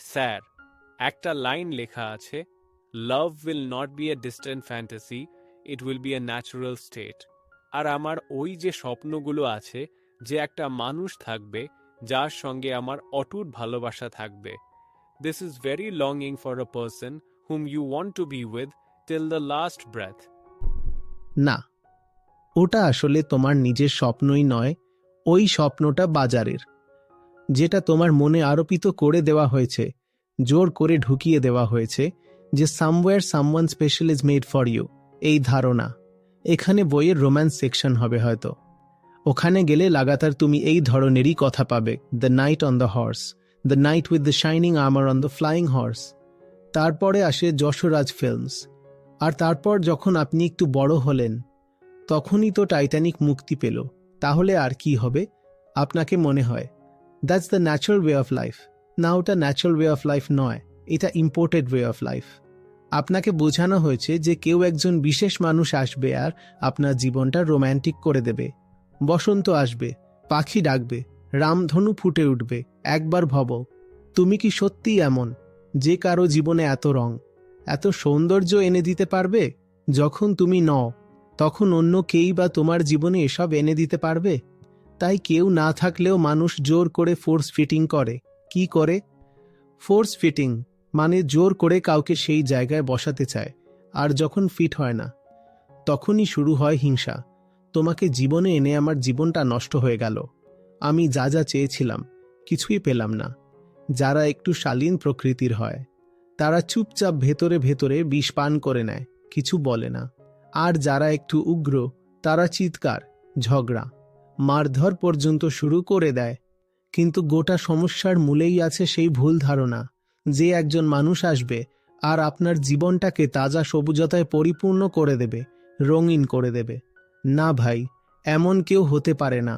Sir, একটা line লেখা আছে, love will not be a distant fantasy, it will be a natural state. আর আমার ওই যে স্বপ্নগুলো আছে, যে একটা মানুষ থাকবে যার সঙ্গে আমার অটুট ভালোবাসা থাকবে। দিস ইজ ভেরি লংিং for a person whom you want to be with till the last breath. না, ওটা আসলে তোমার নিজের স্বপ্নই নয়, ওই স্বপ্নটা বাজারের, যেটা তোমার মনে আরোপিত করে দেওয়া হয়েছে, জোর করে ঢুকিয়ে দেওয়া হয়েছে যে somewhere someone special is made for you. এই ধারণা। এখানে বইয়ের রোম্যান্স সেকশন হবে হয়তো, ওখানে গেলে লাগাতার তুমি এই ধরনেরই কথা পাবে, the night on the horse, the night with the shining armour on the flying horse. তারপরে আসে যশোরাজ ফিল্মস। আর তারপর যখন আপনি একটু বড় হলেন, তখনই তো টাইটানিক মুক্তি পেল। তাহলে আর কি হবে? আপনাকে মনে হয় that's the natural way of life. না, ওটা ন্যাচারাল ওয়ে অফ লাইফ নয়, এটা ইম্পোর্টেড ওয়ে অফ লাইফ। আপনাকে বোঝানো হয়েছে যে কেউ একজন বিশেষ মানুষ আসবে আর আপনার জীবনটা রোম্যান্টিক করে দেবে। বসন্ত আসবে, পাখি ডাকবে, রামধনু ফুটে উঠবে। একবার ভাবো, তুমি কি সত্যিই এমন যে কারো জীবনে এত রং, এত সৌন্দর্য এনে দিতে পারবে? যখন তুমি নও, তখন অন্য কেই বা তোমার জীবনে এসব এনে দিতে পারবে? তাই কেউ না থাকলেও মানুষ জোর করে ফোর্স ফিটিং করে। কি করে? ফোর্স ফিটিং মানে জোর করে কাউকে সেই জায়গায় বসাতে চায়, আর যখন ফিট হয় না, তখনই শুরু হয় হিংসা। তোমাকে জীবনে এনে আমার জীবনটা নষ্ট হয়ে গেল। আমি যা যা চেয়েছিলাম কিছুই পেলাম না। যারা একটু শালীন প্রকৃতির হয়, তারা চুপচাপ ভেতরে ভেতরে বিষ পান করে নেয়, কিছু বলে না। আর যারা একটু উগ্র, তারা চিৎকার, ঝগড়া, মারধর পর্যন্ত শুরু করে দেয়। কিন্তু গোটা সমস্যার মূলেই আছে সেই ভুল ধারণা যে একজন মানুষ আসবে আর আপনার জীবনটাকে তাজা সবুজতায় পরিপূর্ণ করে দেবে, রঙিন করে দেবে। না ভাই, এমন কেউ হতে পারে না।